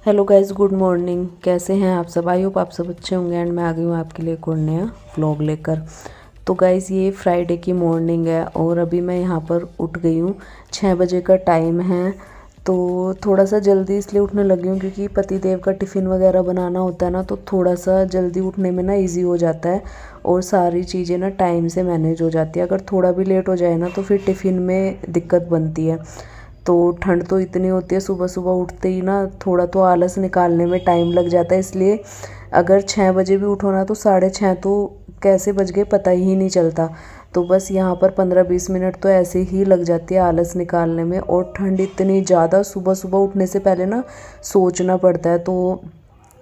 Hello guys, good morning. कैसे हैं आप सब? आई होप आप सब अच्छे होंगे। एंड मैं आ गई हूँ आपके लिए एक और नया व्लॉग लेकर। तो गाइस, ये फ्राइडे की मॉर्निंग है और अभी मैं यहाँ पर उठ गई हूँ। 6 बजे का टाइम है। तो थोड़ा सा जल्दी इसलिए उठने लगी हूँ क्योंकि पतिदेव का टिफ़िन वगैरह बनाना होता है ना, तो थोड़ा सा जल्दी उठने में ना ईजी हो जाता है और सारी चीज़ें ना टाइम से मैनेज हो जाती है। अगर थोड़ा भी लेट हो जाए ना तो फिर टिफ़िन में दिक्कत बनती है। तो ठंड तो इतनी होती है, सुबह सुबह उठते ही ना थोड़ा तो आलस निकालने में टाइम लग जाता है। इसलिए अगर 6 बजे भी उठो ना तो 6:30 तो कैसे बज गए पता ही नहीं चलता। तो बस यहाँ पर 15-20 मिनट तो ऐसे ही लग जाती है आलस निकालने में। और ठंड इतनी ज़्यादा, सुबह सुबह उठने से पहले ना सोचना पड़ता है। तो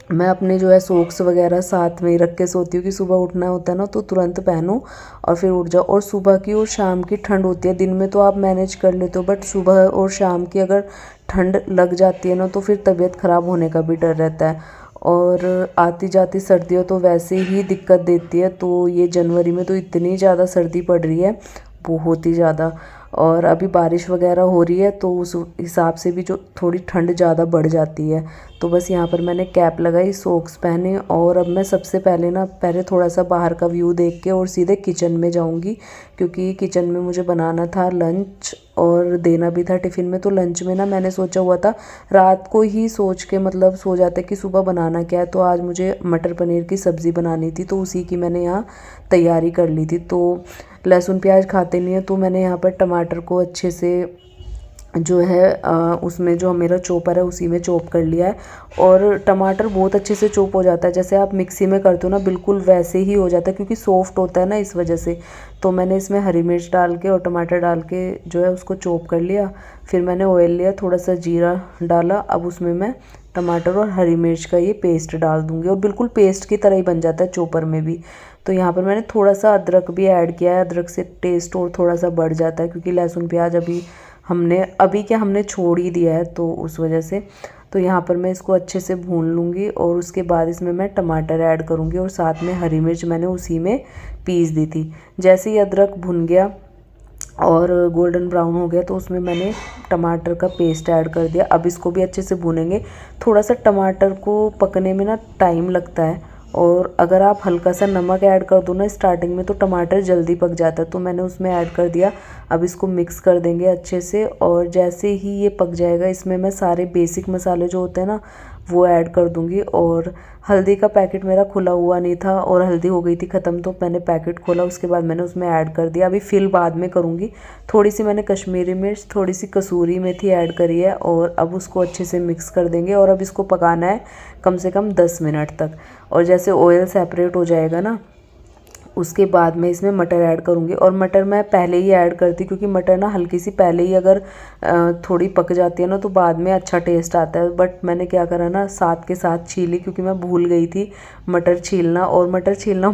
मैं अपने जो है सॉक्स वगैरह साथ में ही रख के सोती हूँ कि सुबह उठना होता है ना तो तुरंत पहनो और फिर उठ जाओ। और सुबह की और शाम की ठंड होती है, दिन में तो आप मैनेज कर लेते हो, बट सुबह और शाम की अगर ठंड लग जाती है ना तो फिर तबीयत ख़राब होने का भी डर रहता है। और आती जाती सर्दियों तो वैसे ही दिक्कत देती है। तो ये जनवरी में तो इतनी ज़्यादा सर्दी पड़ रही है, बहुत ही ज़्यादा। और अभी बारिश वगैरह हो रही है तो उस हिसाब से भी जो थोड़ी ठंड ज़्यादा बढ़ जाती है। तो बस यहाँ पर मैंने कैप लगाई, सॉक्स पहने और अब मैं सबसे पहले थोड़ा सा बाहर का व्यू देख के और सीधे किचन में जाऊँगी, क्योंकि किचन में मुझे बनाना था लंच और देना भी था टिफ़िन में। तो लंच में ना मैंने सोचा हुआ था, रात को ही सोच के मतलब सो जाते कि सुबह बनाना क्या है। तो आज मुझे मटर पनीर की सब्ज़ी बनानी थी, तो उसी की मैंने यहाँ तैयारी कर ली थी। तो लहसुन प्याज खाते नहीं है तो मैंने यहाँ पर टमाटर को अच्छे से जो है उसमें जो मेरा चॉपर है उसी में चॉप कर लिया है। और टमाटर बहुत अच्छे से चॉप हो जाता है, जैसे आप मिक्सी में करते हो ना बिल्कुल वैसे ही हो जाता है, क्योंकि सॉफ्ट होता है ना इस वजह से। तो मैंने इसमें हरी मिर्च डाल के और टमाटर डाल के जो है उसको चॉप कर लिया। फिर मैंने ऑयल लिया, थोड़ा सा जीरा डाला। अब उसमें मैं टमाटर और हरी मिर्च का ये पेस्ट डाल दूँगी और बिल्कुल पेस्ट की तरह ही बन जाता है चॉपर में भी। तो यहाँ पर मैंने थोड़ा सा अदरक भी ऐड किया है, अदरक से टेस्ट और थोड़ा सा बढ़ जाता है, क्योंकि लहसुन प्याज हमने छोड़ ही दिया है तो उस वजह से। तो यहाँ पर मैं इसको अच्छे से भून लूँगी और उसके बाद इसमें मैं टमाटर ऐड करूँगी और साथ में हरी मिर्च मैंने उसी में पीस दी थी। जैसे ही अदरक भुन गया और गोल्डन ब्राउन हो गया तो उसमें मैंने टमाटर का पेस्ट ऐड कर दिया। अब इसको भी अच्छे से भूनेंगे। थोड़ा सा टमाटर को पकने में ना टाइम लगता है, और अगर आप हल्का सा नमक ऐड कर दो ना स्टार्टिंग में तो टमाटर जल्दी पक जाता है। तो मैंने उसमें ऐड कर दिया। अब इसको मिक्स कर देंगे अच्छे से, और जैसे ही ये पक जाएगा इसमें मैं सारे बेसिक मसाले जो होते हैं ना वो ऐड कर दूंगी। और हल्दी का पैकेट मेरा खुला हुआ नहीं था और हल्दी हो गई थी ख़त्म, तो मैंने पैकेट खोला, उसके बाद मैंने उसमें ऐड कर दिया। अभी फिल बाद में करूँगी। थोड़ी सी मैंने कश्मीरी मिर्च, थोड़ी सी कसूरी मेथी ऐड करी है और अब उसको अच्छे से मिक्स कर देंगे। और अब इसको पकाना है कम से कम 10 मिनट तक। और जैसे ऑयल सेपरेट हो जाएगा ना उसके बाद मैं इसमें मटर ऐड करूँगी। और मटर मैं पहले ही ऐड करती, क्योंकि मटर ना हल्की सी पहले ही अगर थोड़ी पक जाती है ना तो बाद में अच्छा टेस्ट आता है। बट मैंने क्या करा ना, साथ के साथ छीली, क्योंकि मैं भूल गई थी मटर छीलना। और मटर छीलना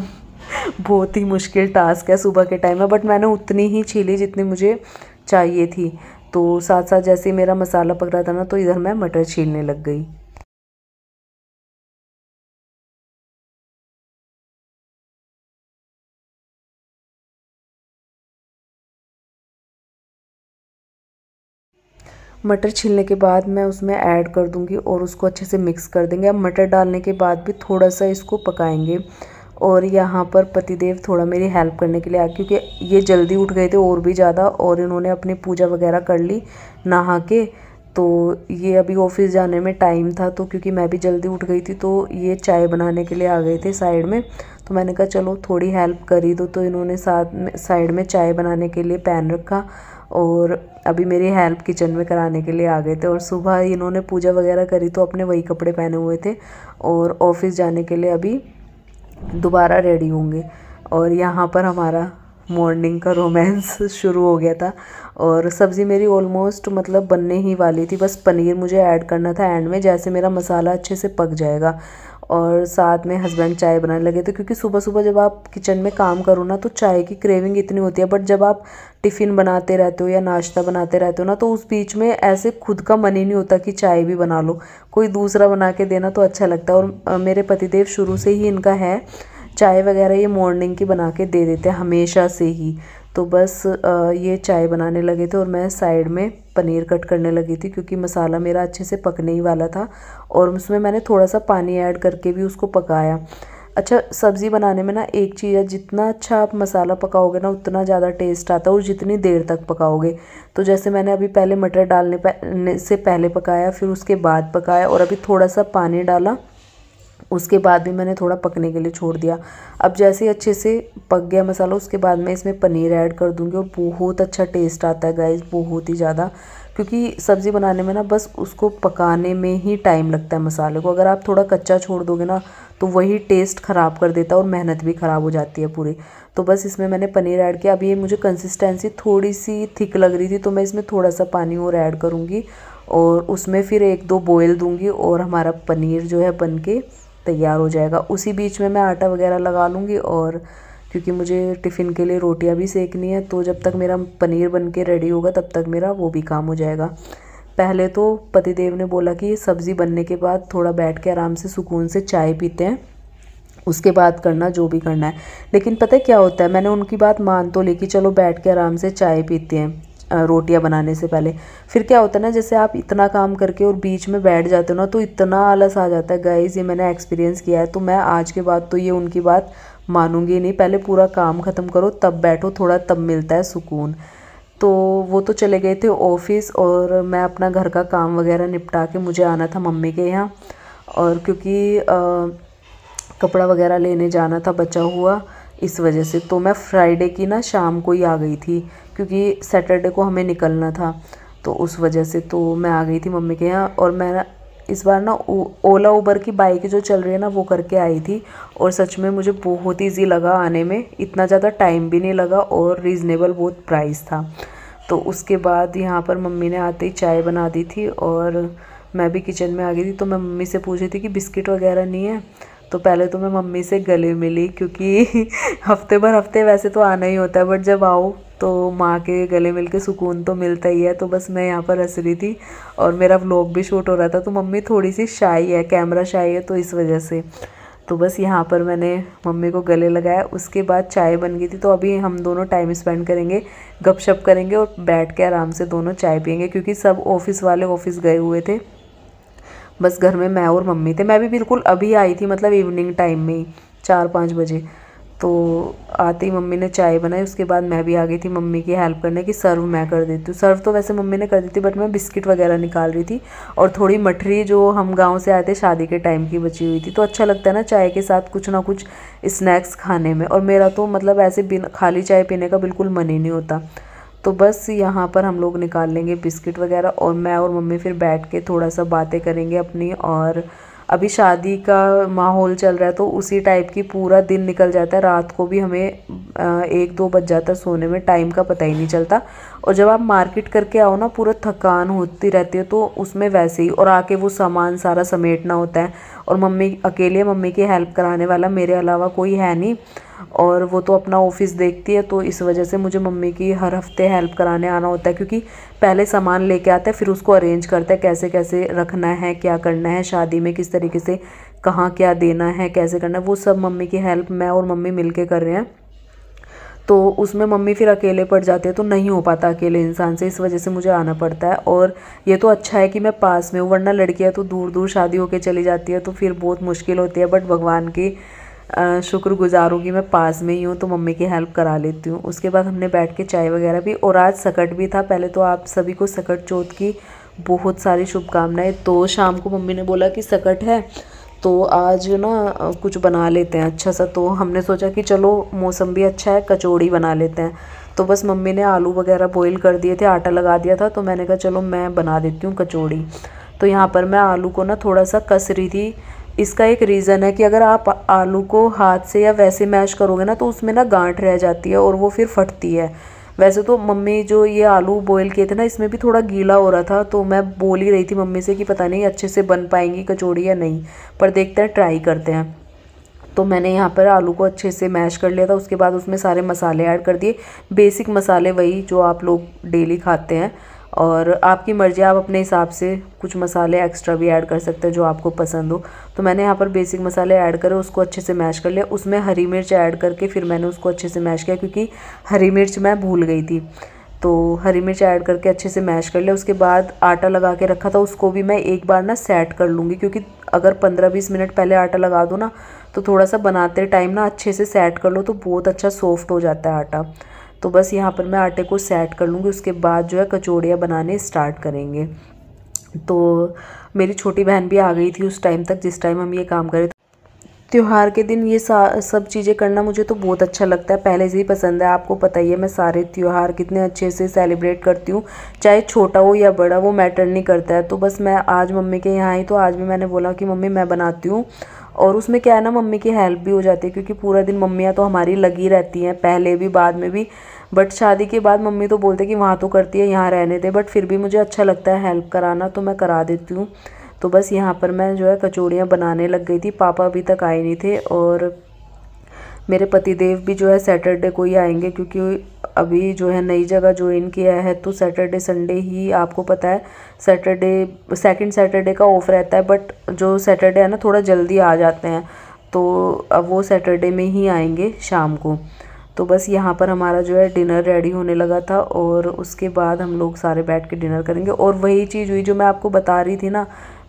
बहुत ही मुश्किल टास्क है सुबह के टाइम में, बट मैंने उतनी ही छीली जितनी मुझे चाहिए थी। तो साथ साथ जैसे ही मेरा मसाला पक रहा था ना तो इधर मैं मटर छीलने लग गई। मटर छीलने के बाद मैं उसमें ऐड कर दूंगी और उसको अच्छे से मिक्स कर देंगे। अब मटर डालने के बाद भी थोड़ा सा इसको पकाएंगे। और यहाँ पर पतिदेव थोड़ा मेरी हेल्प करने के लिए आ, क्योंकि ये जल्दी उठ गए थे और भी ज़्यादा, और इन्होंने अपनी पूजा वगैरह कर ली नहा के। तो ये अभी ऑफिस जाने में टाइम था, तो क्योंकि मैं भी जल्दी उठ गई थी तो ये चाय बनाने के लिए आ गए थे साइड में। तो मैंने कहा चलो थोड़ी हेल्प कर ही दो, तो इन्होंने साथ में साइड में चाय बनाने के लिए पैन रखा और अभी मेरी हेल्प किचन में कराने के लिए आ गए थे। और सुबह इन्होंने पूजा वगैरह करी तो अपने वही कपड़े पहने हुए थे और ऑफिस जाने के लिए अभी दोबारा रेडी होंगे। और यहाँ पर हमारा मॉर्निंग का रोमांस शुरू हो गया था। और सब्ज़ी मेरी ऑलमोस्ट मतलब बनने ही वाली थी, बस पनीर मुझे ऐड करना था एंड में, जैसे मेरा मसाला अच्छे से पक जाएगा। और साथ में हस्बैंड चाय बनाने लगे थे, क्योंकि सुबह सुबह जब आप किचन में काम करो ना तो चाय की क्रेविंग इतनी होती है। बट जब आप टिफ़िन बनाते रहते हो या नाश्ता बनाते रहते हो ना तो उस बीच में ऐसे खुद का मन ही नहीं होता कि चाय भी बना लो, कोई दूसरा बना के देना तो अच्छा लगता है। और मेरे पतिदेव शुरू से ही इनका है चाय वगैरह ये मॉर्निंग की बना के दे देते हैं हमेशा से ही। तो बस ये चाय बनाने लगे थे और मैं साइड में पनीर कट करने लगी थी, क्योंकि मसाला मेरा अच्छे से पकने ही वाला था और उसमें मैंने थोड़ा सा पानी ऐड करके भी उसको पकाया। अच्छा, सब्ज़ी बनाने में ना एक चीज़ है, जितना अच्छा आप मसाला पकाओगे ना उतना ज़्यादा टेस्ट आता है और जितनी देर तक पकाओगे। तो जैसे मैंने अभी पहले मटर डालने से पहले पकाया, फिर उसके बाद पकाया और अभी थोड़ा सा पानी डाला, उसके बाद भी मैंने थोड़ा पकने के लिए छोड़ दिया। अब जैसे ही अच्छे से पक गया मसाला, उसके बाद मैं इसमें पनीर ऐड कर दूँगी और बहुत अच्छा टेस्ट आता है गाइस, बहुत ही ज़्यादा। क्योंकि सब्ज़ी बनाने में ना बस उसको पकाने में ही टाइम लगता है मसाले को, अगर आप थोड़ा कच्चा छोड़ दोगे ना तो वही टेस्ट ख़राब कर देता है और मेहनत भी ख़राब हो जाती है पूरी। तो बस इसमें मैंने पनीर ऐड किया। अब ये मुझे कंसिस्टेंसी थोड़ी सी थिक लग रही थी, तो मैं इसमें थोड़ा सा पानी और ऐड करूँगी और उसमें फिर 1-2 बॉयल दूँगी और हमारा पनीर जो है बन के तैयार हो जाएगा। उसी बीच में मैं आटा वगैरह लगा लूँगी, और क्योंकि मुझे टिफ़िन के लिए रोटियां भी सेकनी है, तो जब तक मेरा पनीर बन के रेडी होगा तब तक मेरा वो भी काम हो जाएगा। पहले तो पतिदेव ने बोला कि सब्ज़ी बनने के बाद थोड़ा बैठ के आराम से सुकून से चाय पीते हैं, उसके बाद करना जो भी करना है। लेकिन पता है क्या होता है, मैंने उनकी बात मान तो ली कि चलो बैठ के आराम से चाय पीते हैं रोटियां बनाने से पहले। फिर क्या होता है ना, जैसे आप इतना काम करके और बीच में बैठ जाते हो ना तो इतना आलस आ जाता है गाइस, ये मैंने एक्सपीरियंस किया है। तो मैं आज के बाद तो ये उनकी बात मानूंगी नहीं, पहले पूरा काम ख़त्म करो तब बैठो थोड़ा, तब मिलता है सुकून। तो वो तो चले गए थे ऑफिस और मैं अपना घर का काम वगैरह निपटा के मुझे आना था मम्मी के यहाँ, और क्योंकि कपड़ा वगैरह लेने जाना था बचा हुआ, इस वजह से तो मैं फ्राइडे की ना शाम को ही आ गई थी, क्योंकि सैटरडे को हमें निकलना था। तो उस वजह से तो मैं आ गई थी मम्मी के यहाँ। और मैं इस बार ना ओला उबर की बाइक जो चल रही है ना वो करके आई थी, और सच में मुझे बहुत ईजी लगा आने में, इतना ज़्यादा टाइम भी नहीं लगा और रीज़नेबल बहुत प्राइस था। तो उसके बाद यहाँ पर मम्मी ने आते ही चाय बना दी थी और मैं भी किचन में आ गई थी। तो मैं मम्मी से पूछ रही थी कि बिस्किट वगैरह नहीं है, तो पहले तो मैं मम्मी से गले मिली, क्योंकि हफ्ते वैसे तो आना ही होता है, बट जब आओ तो माँ के गले मिल के सुकून तो मिलता ही है। तो बस मैं यहाँ पर हंस रही थी और मेरा व्लॉग भी शूट हो रहा था, तो मम्मी थोड़ी सी शाई है, कैमरा शाई है, तो इस वजह से तो बस यहाँ पर मैंने मम्मी को गले लगाया। उसके बाद चाय बन गई थी, तो अभी हम दोनों टाइम स्पेंड करेंगे, गपशप करेंगे और बैठ के आराम से दोनों चाय पियेंगे, क्योंकि सब ऑफिस वाले ऑफिस गए हुए थे, बस घर में मैं और मम्मी थे। मैं भी बिल्कुल अभी आई थी, मतलब इवनिंग टाइम में ही 4-5 बजे। तो आते ही मम्मी ने चाय बनाई, उसके बाद मैं भी आ गई थी मम्मी की हेल्प करने की, सर्व मैं कर देती हूँ। सर्व तो वैसे मम्मी ने कर दी थी, बट मैं बिस्किट वगैरह निकाल रही थी और थोड़ी मठरी जो हम गांव से आए थे शादी के टाइम की बची हुई थी। तो अच्छा लगता है ना चाय के साथ कुछ ना कुछ स्नैक्स खाने में, और मेरा तो मतलब ऐसे बिना खाली चाय पीने का बिल्कुल मन ही नहीं होता। तो बस यहाँ पर हम लोग निकाल लेंगे बिस्किट वगैरह, और मैं और मम्मी फिर बैठ के थोड़ा सा बातें करेंगे अपनी। और अभी शादी का माहौल चल रहा है, तो उसी टाइप की पूरा दिन निकल जाता है, रात को भी हमें 1-2 बज जाता है सोने में, टाइम का पता ही नहीं चलता। और जब आप मार्केट करके आओ ना पूरा थकान होती रहती है, तो उसमें वैसे ही, और आके वो सामान सारा समेटना होता है, और मम्मी अकेले है, मम्मी की हेल्प कराने वाला मेरे अलावा कोई है नहीं, और वो तो अपना ऑफिस देखती है। तो इस वजह से मुझे मम्मी की हर हफ्ते हेल्प कराने आना होता है, क्योंकि पहले सामान लेके आता है फिर उसको अरेंज करता है, कैसे कैसे रखना है, क्या करना है शादी में, किस तरीके से कहाँ क्या देना है, कैसे करना है, वो सब मम्मी की हेल्प मैं और मम्मी मिल के कर रहे हैं। तो उसमें मम्मी फिर अकेले पड़ जाते हैं, तो नहीं हो पाता अकेले इंसान से, इस वजह से मुझे आना पड़ता है। और ये तो अच्छा है कि मैं पास में हूँ, वरना लड़कियाँ तो दूर दूर शादी होके चली जाती है, तो फिर बहुत मुश्किल होती है। बट भगवान की शुक्रगुजार हूँ कि मैं पास में ही हूँ, तो मम्मी की हेल्प करा लेती हूँ। उसके बाद हमने बैठ के चाय वगैरह भी, और आज सकट भी था। पहले तो आप सभी को सकट चौथ की बहुत सारी शुभकामनाएं। तो शाम को मम्मी ने बोला कि सकट है तो आज ना कुछ बना लेते हैं अच्छा सा, तो हमने सोचा कि चलो मौसम भी अच्छा है, कचौड़ी बना लेते हैं। तो बस मम्मी ने आलू वगैरह बॉईल कर दिए थे, आटा लगा दिया था, तो मैंने कहा चलो मैं बना देती हूँ कचौड़ी। तो यहाँ पर मैं आलू को ना थोड़ा सा कस रही थी। इसका एक रीज़न है कि अगर आप आलू को हाथ से या वैसे मैश करोगे ना तो उसमें ना गांठ रह जाती है और वो फिर फटती है। वैसे तो मम्मी जो ये आलू बॉईल किए थे ना, इसमें भी थोड़ा गीला हो रहा था, तो मैं बोल ही रही थी मम्मी से कि पता नहीं अच्छे से बन पाएंगी कचौड़ी या नहीं, पर देखते हैं, ट्राई करते हैं। तो मैंने यहाँ पर आलू को अच्छे से मैश कर लिया था। उसके बाद उसमें सारे मसाले ऐड कर दिए, बेसिक मसाले वही जो आप लोग डेली खाते हैं। और आपकी मर्ज़ी, आप अपने हिसाब से कुछ मसाले एक्स्ट्रा भी ऐड कर सकते हैं जो आपको पसंद हो। तो मैंने यहाँ पर बेसिक मसाले ऐड करे, उसको अच्छे से मैश कर लिया। उसमें हरी मिर्च ऐड करके फिर मैंने उसको अच्छे से मैश किया, क्योंकि हरी मिर्च मैं भूल गई थी। तो हरी मिर्च ऐड करके अच्छे से मैश कर लिया। उसके बाद आटा लगा के रखा था, उसको भी मैं एक बार ना सेट कर लूँगी, क्योंकि अगर 15-20 मिनट पहले आटा लगा दो ना तो थोड़ा सा बनाते टाइम ना अच्छे से सेट कर लो तो बहुत अच्छा सॉफ्ट हो जाता है आटा। तो बस यहाँ पर मैं आटे को सेट कर लूँगी। उसके बाद जो है कचौड़ियाँ बनाने स्टार्ट करेंगे। तो मेरी छोटी बहन भी आ गई थी उस टाइम तक जिस टाइम हम ये काम कर रहे थे। त्योहार के दिन ये सब चीज़ें करना मुझे तो बहुत अच्छा लगता है, पहले से ही पसंद है। आपको पता ही है मैं सारे त्यौहार कितने अच्छे से सेलिब्रेट करती हूँ, चाहे छोटा हो या बड़ा, वो मैटर नहीं करता है। तो बस मैं आज मम्मी के यहाँ आई तो आज भी मैंने बोला कि मम्मी मैं बनाती हूँ। और उसमें क्या है ना, मम्मी की हेल्प भी हो जाती है, क्योंकि पूरा दिन मम्मियाँ तो हमारी लगी रहती हैं, पहले भी बाद में भी। बट शादी के बाद मम्मी तो बोलते कि वहाँ तो करती है, यहाँ रहने दे। बट फिर भी मुझे अच्छा लगता है हेल्प कराना, तो मैं करा देती हूँ। तो बस यहाँ पर मैं जो है कचौड़ियाँ बनाने लग गई थी। पापा अभी तक आए नहीं थे और मेरे पतिदेव भी जो है सैटरडे को ही आएंगे, क्योंकि अभी जो है नई जगह ज्वाइन किया है तो सैटरडे संडे ही, आपको पता है सैटरडे सेकंड सैटरडे का ऑफ रहता है। बट जो सैटरडे है ना थोड़ा जल्दी आ जाते हैं, तो अब वो सैटरडे में ही आएंगे शाम को। तो बस यहाँ पर हमारा जो है डिनर रेडी होने लगा था और उसके बाद हम लोग सारे बैठ के डिनर करेंगे। और वही चीज़ हुई जो मैं आपको बता रही थी ना,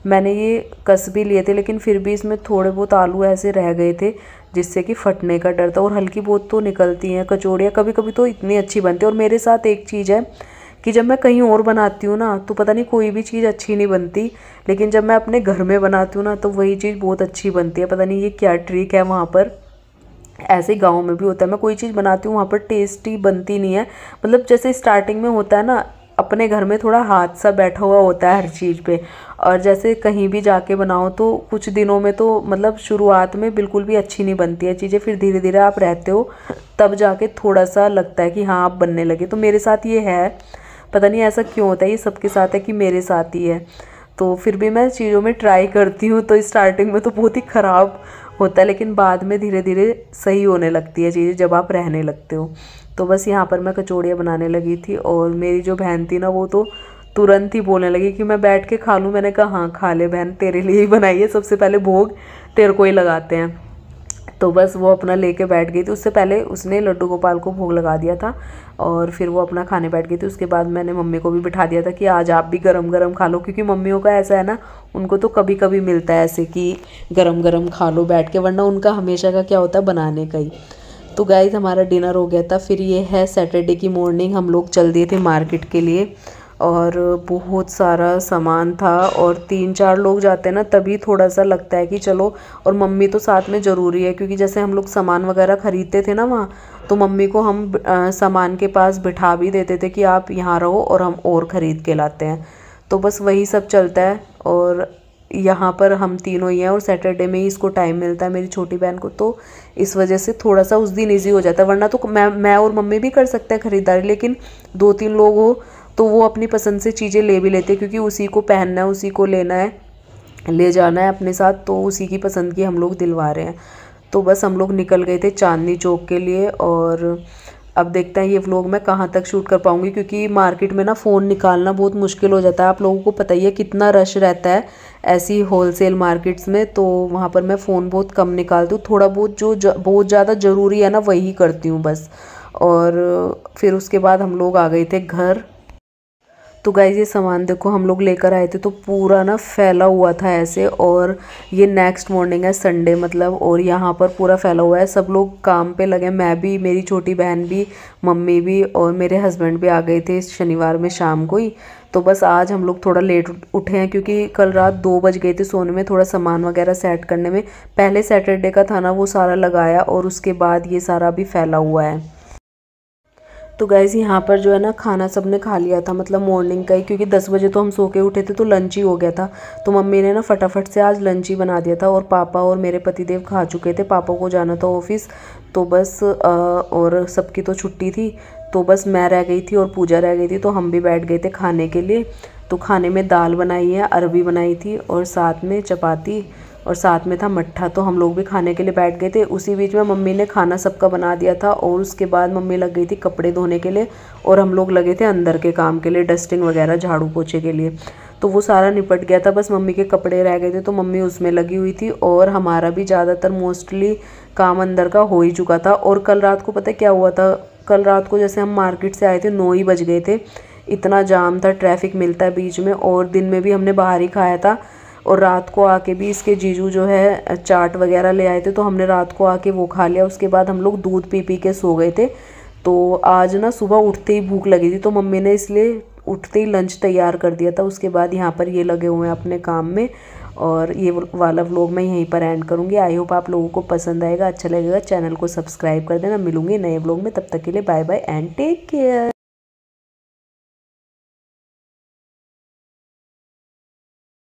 मैंने ये कस भी लिए थे लेकिन फिर भी इसमें थोड़े बहुत आलू ऐसे रह गए थे जिससे कि फटने का डर था। और हल्की बहुत तो निकलती हैं कचौड़ियाँ कभी कभी, तो इतनी अच्छी बनती है। और मेरे साथ एक चीज़ है कि जब मैं कहीं और बनाती हूँ ना तो पता नहीं कोई भी चीज़ अच्छी नहीं बनती, लेकिन जब मैं अपने घर में बनाती हूँ ना तो वही चीज़ बहुत अच्छी बनती है। पता नहीं ये क्या ट्रिक है वहाँ पर, ऐसे गाँव में भी होता है। मैं कोई चीज़ बनाती हूँ वहाँ पर टेस्टी बनती नहीं है। मतलब जैसे स्टार्टिंग में होता है ना, अपने घर में थोड़ा हाथ सा बैठा हुआ होता है हर चीज़ पे, और जैसे कहीं भी जाके बनाओ तो कुछ दिनों में तो मतलब शुरुआत में बिल्कुल भी अच्छी नहीं बनती है चीज़ें, फिर धीरे धीरे आप रहते हो तब जाके थोड़ा सा लगता है कि हाँ आप बनने लगे। तो मेरे साथ ये है, पता नहीं ऐसा क्यों होता है, ये सबके साथ है कि मेरे साथ ही है। तो फिर भी मैं चीज़ों में ट्राई करती हूँ, तो स्टार्टिंग में तो बहुत ही ख़राब होता है लेकिन बाद में धीरे धीरे सही होने लगती है चीज़ें जब आप रहने लगते हो। तो बस यहाँ पर मैं कचौड़ियाँ बनाने लगी थी और मेरी जो बहन थी ना वो तो तुरंत ही बोलने लगी कि मैं बैठ के खा लूँ। मैंने कहा हाँ खा ले बहन, तेरे लिए ही बनाई है, सबसे पहले भोग तेरे को ही लगाते हैं। तो बस वो अपना लेके बैठ गई थी। उससे पहले उसने लड्डू गोपाल को भोग लगा दिया था और फिर वो अपना खाने बैठ गई थी। उसके बाद मैंने मम्मी को भी बिठा दिया था कि आज आप भी गरम गरम खा लो, क्योंकि मम्मियों का ऐसा है ना, उनको तो कभी कभी मिलता है ऐसे कि गरम गरम खा लो बैठ के, वरना उनका हमेशा का क्या होता है बनाने का ही। तो गाइस हमारा डिनर हो गया था। फिर ये है सैटरडे की मॉर्निंग, हम लोग चल दिए थे मार्केट के लिए और बहुत सारा सामान था। और 3-4 लोग जाते हैं ना तभी थोड़ा सा लगता है कि चलो, और मम्मी तो साथ में ज़रूरी है, क्योंकि जैसे हम लोग सामान वगैरह ख़रीदते थे ना वहाँ, तो मम्मी को हम सामान के पास बिठा भी देते थे कि आप यहाँ रहो और हम और ख़रीद के लाते हैं। तो बस वही सब चलता है। और यहाँ पर हम तीनों ही हैं और सैटरडे में ही इसको टाइम मिलता है मेरी छोटी बहन को, तो इस वजह से थोड़ा सा उस दिन ईजी हो जाता है। वरना तो मैं और मम्मी भी कर सकते हैं ख़रीदारी, लेकिन 2-3 लोग हो तो वो अपनी पसंद से चीज़ें ले भी लेते हैं, क्योंकि उसी को पहनना है, उसी को लेना है, ले जाना है अपने साथ, तो उसी की पसंद की हम लोग दिलवा रहे हैं। तो बस हम लोग निकल गए थे चांदनी चौक के लिए। और अब देखते हैं ये व्लॉग मैं कहाँ तक शूट कर पाऊँगी, क्योंकि मार्केट में ना फ़ोन निकालना बहुत मुश्किल हो जाता है। आप लोगों को पता ही है कितना रश रहता है ऐसी होलसेल मार्केट्स में, तो वहाँ पर मैं फ़ोन बहुत कम निकालती हूँ। थोड़ा बहुत जो बहुत ज़्यादा ज़रूरी है ना वही करती हूँ बस। और फिर उसके बाद हम लोग आ गए थे घर। तो गाइज़ ये सामान देखो हम लोग लेकर आए थे तो पूरा ना फैला हुआ था ऐसे। और ये नेक्स्ट मॉर्निंग है संडे मतलब, और यहाँ पर पूरा फैला हुआ है, सब लोग काम पे लगे, मैं भी, मेरी छोटी बहन भी, मम्मी भी, और मेरे हस्बैंड भी आ गए थे शनिवार में शाम को ही। तो बस आज हम लोग थोड़ा लेट उठे हैं, क्योंकि कल रात 2 बज गए थे सोने में, थोड़ा सामान वगैरह सेट करने में। पहले सैटरडे का था ना वो सारा लगाया और उसके बाद ये सारा भी फैला हुआ है। तो गाइज़ यहाँ पर जो है ना खाना सबने खा लिया था, मतलब मॉर्निंग का ही, क्योंकि 10 बजे तो हम सो के उठे थे तो लंच ही हो गया था। तो मम्मी ने ना फटाफट से आज लंच ही बना दिया था और पापा और मेरे पतिदेव खा चुके थे, पापा को जाना था ऑफिस। तो बस और सबकी तो छुट्टी थी, तो बस मैं रह गई थी और पूजा रह गई थी, तो हम भी बैठ गए थे खाने के लिए। तो खाने में दाल बनाई है, अरबी बनाई थी और साथ में चपाती और साथ में था मट्ठा। तो हम लोग भी खाने के लिए बैठ गए थे। उसी बीच में मम्मी ने खाना सबका बना दिया था और उसके बाद मम्मी लग गई थी कपड़े धोने के लिए और हम लोग लगे थे अंदर के काम के लिए, डस्टिंग वगैरह, झाड़ू पोछे के लिए। तो वो सारा निपट गया था, बस मम्मी के कपड़े रह गए थे तो मम्मी उसमें लगी हुई थी और हमारा भी ज़्यादातर मोस्टली काम अंदर का हो ही चुका था। और कल रात को पता क्या हुआ था, कल रात को जैसे हम मार्केट से आए थे 9 ही बज गए थे, इतना जाम था, ट्रैफिक मिलता है बीच में, और दिन में भी हमने बाहर ही खाया था। और रात को आके भी इसके जीजू जो है चाट वगैरह ले आए थे तो हमने रात को आके वो खा लिया। उसके बाद हम लोग दूध पी पी के सो गए थे। तो आज ना सुबह उठते ही भूख लगी थी तो मम्मी ने इसलिए उठते ही लंच तैयार कर दिया था। उसके बाद यहाँ पर ये लगे हुए हैं अपने काम में, और ये वाला व्लॉग मैं यहीं पर एंड करूँगी। आई होप आप लोगों को पसंद आएगा, अच्छा लगेगा। चैनल को सब्सक्राइब कर देना। मिलूंगी नए व्लॉग में, तब तक के लिए bye bye and take care.